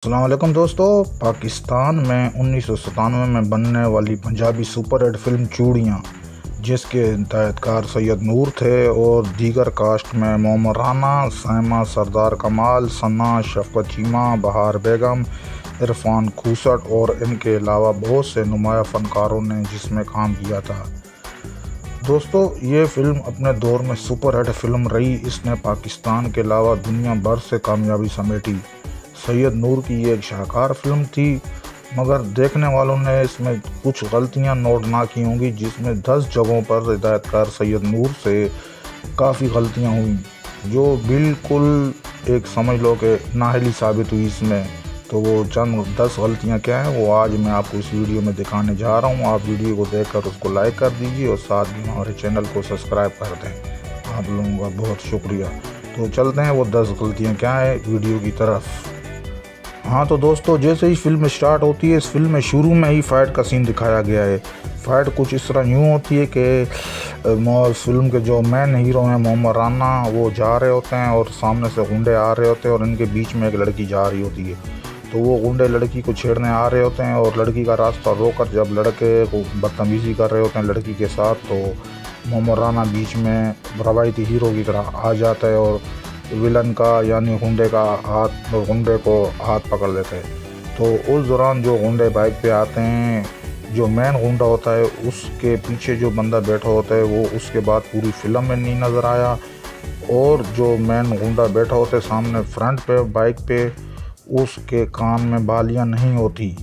अस्सलाम वालेकुम दोस्तों। पाकिस्तान में 1997 में बनने वाली पंजाबी सुपर हिट फिल्म चूड़ियाँ, जिसके हिदायतकार सैयद नूर थे और दीगर कास्ट में मोहम्मद राना, साइमा, सरदार कमाल, सना, शफकत चीमा, बहार बेगम, इरफान खूसट और इनके अलावा बहुत से नुमाया फ़नकारों ने जिसमें काम किया था। दोस्तों, ये फ़िल्म अपने दौर में सुपर हिट फिल्म रही। इसने पाकिस्तान के अलावा दुनिया भर से कामयाबी समेटी। सैयद नूर की ये एक शाहकार फिल्म थी, मगर देखने वालों ने इसमें कुछ गलतियां नोट ना की होंगी, जिसमें 10 जगहों पर हिदायतकार सैयद नूर से काफ़ी गलतियां हुई, जो बिल्कुल एक समझ लो कि नाअहली साबित हुई इसमें। तो वो चंद 10 गलतियां क्या हैं वो आज मैं आपको इस वीडियो में दिखाने जा रहा हूं। आप वीडियो को देखकर उसको लाइक कर दीजिए और साथ ही हमारे चैनल को सब्सक्राइब कर दें। आप लोगों का बहुत शुक्रिया। तो चलते हैं वो 10 गलतियाँ क्या है वीडियो की तरफ। हाँ तो दोस्तों, जैसे ही फिल्म स्टार्ट होती है, इस फिल्म में शुरू में ही फ़ाइट का सीन दिखाया गया है। फ़ाइट कुछ इस तरह यूँ होती है कि फिल्म के जो मेन हीरो हैं मोहम्मद राना, वो जा रहे होते हैं और सामने से गुंडे आ रहे होते हैं और इनके बीच में एक लड़की जा रही होती है। तो वो गुंडे लड़की को छेड़ने आ रहे होते हैं और लड़की का रास्ता रोककर जब लड़के को बदतमीज़ी कर रहे होते हैं लड़की के साथ, तो मोहम्मद राना बीच में रवायती हीरो की तरह आ जाता है और विलन का यानी गुंडे को हाथ पकड़ लेते हैं। तो उस दौरान जो गुंडे बाइक पे आते हैं, जो मेन गुंडा होता है उसके पीछे जो बंदा बैठा होता है वो उसके बाद पूरी फिल्म में नहीं नज़र आया, और जो मेन गुंडा बैठा होता है सामने फ्रंट पे बाइक पे, उसके कान में बालियां नहीं होती।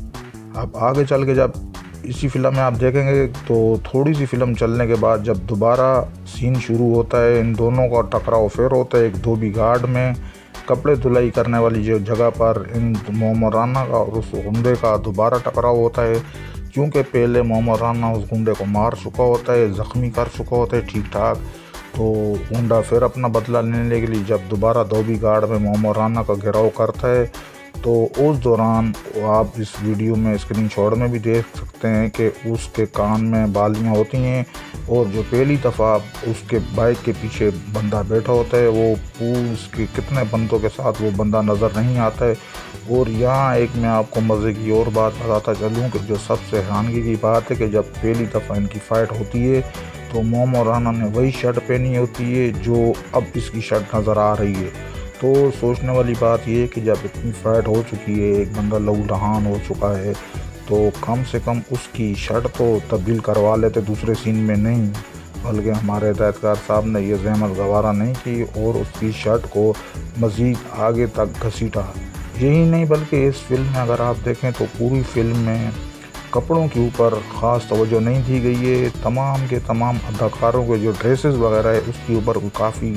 अब आगे चल के जब इसी फिल्म में आप देखेंगे तो थोड़ी सी फिल्म चलने के बाद जब दोबारा सीन शुरू होता है, इन दोनों का टकराव फिर होता है एक धोबी घाट में कपड़े धुलाई करने वाली जो जगह पर इन मोहम्मद राना का और उस गुंडे का दोबारा टकराव होता है। क्योंकि पहले मोहम्मद राना उस गुंडे को मार चुका होता है, ज़ख्मी कर चुका होता है ठीक ठाक। तो गुंडा फिर अपना बदला लेने के लिए जब दोबारा धोबी घाट में मोहम्मद राना का घेराव करता है, तो उस दौरान आप इस वीडियो में स्क्रीनशॉट में भी देख सकते हैं कि उसके कान में बालियां होती हैं, और जो पहली दफ़ा उसके बाइक के पीछे बंदा बैठा होता है वो उसके कितने बंदों के साथ वो बंदा नज़र नहीं आता है। और यहाँ एक मैं आपको मज़े की और बात बताता चलूँ कि जो सबसे हैरानगी की बात है कि जब पहली दफ़ा इनकी फ़ाइट होती है तो मोहम्मद राना ने वही शर्ट पहनी होती है जो अब इसकी शर्ट नज़र आ रही है। तो सोचने वाली बात यह है कि जब इतनी फ़ाइट हो चुकी है, एक बंदा लहूलुहान हो चुका है, तो कम से कम उसकी शर्ट तो तब्दील करवा लेते दूसरे सीन में नहीं, बल्कि हमारे हिदायतकार साहब ने यह ज़हमत गवारा नहीं की और उसकी शर्ट को मज़ीद आगे तक घसीटा। यही नहीं बल्कि इस फिल्म में अगर आप देखें तो पूरी फिल्म में कपड़ों के ऊपर ख़ास तवज्जो नहीं दी गई है। तमाम के तमाम अदाकारों के जो ड्रेसेस वगैरह है उसके ऊपर काफ़ी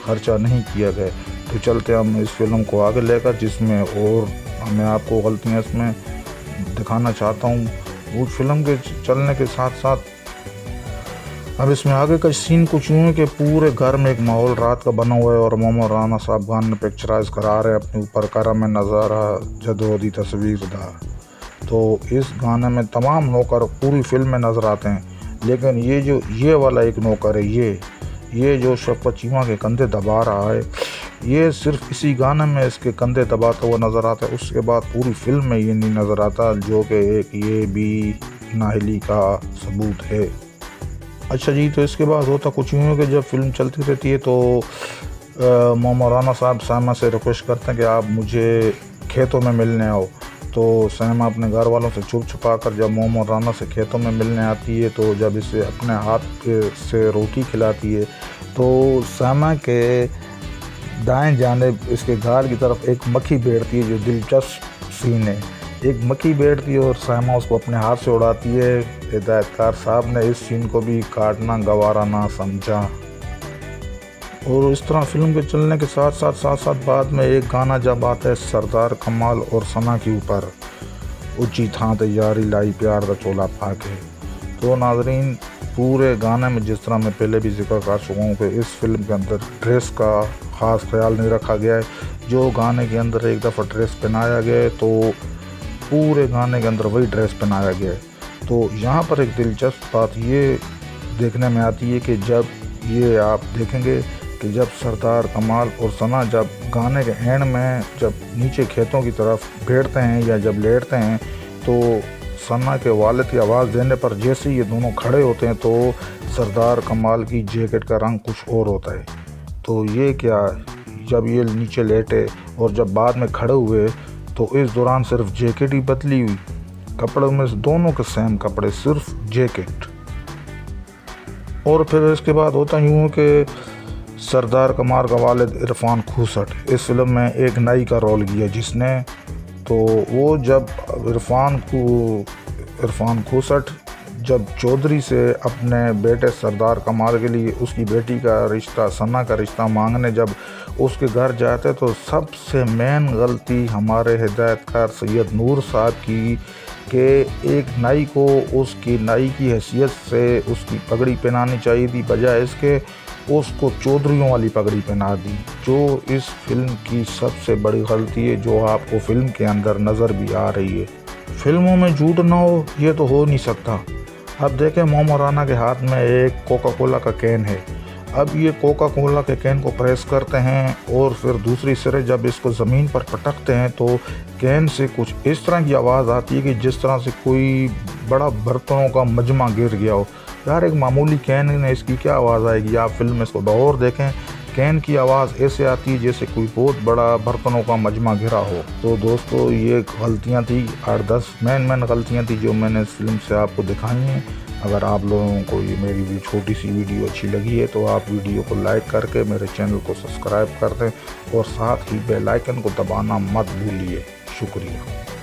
खर्चा नहीं किया गया। तो चलते हम इस फिल्म को आगे लेकर, जिसमें और मैं आपको गलतियाँ इसमें दिखाना चाहता हूँ। उस फिल्म के चलने के साथ साथ अब इसमें आगे का सीन कुछ यूँ है कि पूरे घर में एक माहौल रात का बना हुआ है और मोहम्मद राना साहब गाने पिक्चराइज करा रहे हैं अपने ऊपर करम में नज़ारा जदोदी तस्वीर दा। तो इस गाने में तमाम नौकर पूरी फिल्म में नज़र आते हैं, लेकिन ये वाला एक नौकर है, ये जो शफकत चीमा के कंधे दबा रहा है, ये सिर्फ इसी गाने में इसके कंधे दबाता हुआ नज़र आता है। उसके बाद पूरी फिल्म में ये नहीं नज़र आता, जो कि एक ये भी नाअहली का सबूत है। अच्छा जी, तो इसके बाद होता कुछ यूँ है कि जब फिल्म चलती रहती है तो मोहम्मद राना साहब साइमा से रिक्वेस्ट करते हैं कि आप मुझे खेतों में मिलने आओ। तो साइमा अपने घर वालों से छुप छुपा कर जब मोहम्मद राना से खेतों में मिलने आती है, तो जब इसे अपने हाथ से रोटी खिलाती है, तो साइमा के दाएं जानिब इसके गाल की तरफ एक मक्खी बैठती है, जो दिलचस्प सीन है। एक मक्खी बैठती है और साइमा उसको अपने हाथ से उड़ाती है। हिदायतकार साहब ने इस सीन को भी काटना गवारा ना समझा। और इस तरह फिल्म के चलने के साथ साथ बाद में एक गाना जब आता है सरदार कमाल और सना के ऊपर, ऊंची थां ते यारी लाई प्यार दा चोला पाके। तो नाजरीन, पूरे गाने में जिस तरह मैं पहले भी जिक्र कर चुका हूँ कि इस फिल्म के अंदर ड्रेस का ख़ास ख्याल नहीं रखा गया है। जो गाने के अंदर एक दफ़ा ड्रेस पहनाया गया है तो पूरे गाने के अंदर वही ड्रेस पहनाया गया है। तो यहाँ पर एक दिलचस्प बात ये देखने में आती है कि जब ये आप देखेंगे कि जब सरदार कमाल और सना जब गाने के एंड में जब नीचे खेतों की तरफ बैठते हैं या जब लेटते हैं तो सना के वालिद की आवाज़ देने पर जैसे ये दोनों खड़े होते हैं तो सरदार कमाल की जैकेट का रंग कुछ और होता है। तो ये क्या, जब ये नीचे लेटे और जब बाद में खड़े हुए तो इस दौरान सिर्फ जैकेट ही बदली हुई, कपड़ों में दोनों के सेम कपड़े, सिर्फ जैकेट। और फिर इसके बाद होता यूँ कि सरदार कमाल का वालिद इरफान खूसट इस फिल्म में एक नाई का रोल किया जिसने, तो वो जब इरफान खूसट जब चौधरी से अपने बेटे सरदार कमाल के लिए उसकी बेटी का रिश्ता, सना का रिश्ता मांगने जब उसके घर जाते तो सबसे मेन गलती हमारे हिदायतकार सैयद नूर साहब की कि एक नाई को उसकी नाई की हैसियत से उसकी पगड़ी पहनानी चाहिए थी, बजाय इसके उसको चौधरियों वाली पगड़ी पहना दी, जो इस फिल्म की सबसे बड़ी गलती है जो आपको फिल्म के अंदर नज़र भी आ रही है। फिल्मों में झूठ ना हो ये तो हो नहीं सकता। अब देखें मोहम्मद राना के हाथ में एक कोका कोला का कैन है, अब ये कोका कोला के कैन को प्रेस करते हैं और फिर दूसरी सिरे जब इसको ज़मीन पर पटकते हैं तो कैन से कुछ इस तरह की आवाज़ आती है कि जिस तरह से कोई बड़ा बर्तनों का मजमा गिर गया हो। यार एक मामूली कैन में इसकी क्या आवाज़ आएगी? आप फिल्म में इसको गौर देखें, कैन की आवाज़ ऐसे आती है जैसे कोई बहुत बड़ा बर्तनों का मजमा घिरा हो। तो दोस्तों ये गलतियाँ थी, 8-10 मेन गलतियाँ थी जो मैंने इस फिल्म से आपको दिखाई हैं। अगर आप लोगों को ये मेरी छोटी सी वीडियो अच्छी लगी है तो आप वीडियो को लाइक करके मेरे चैनल को सब्सक्राइब कर दें और साथ ही बेल आइकन को दबाना मत भूलिए। शुक्रिया।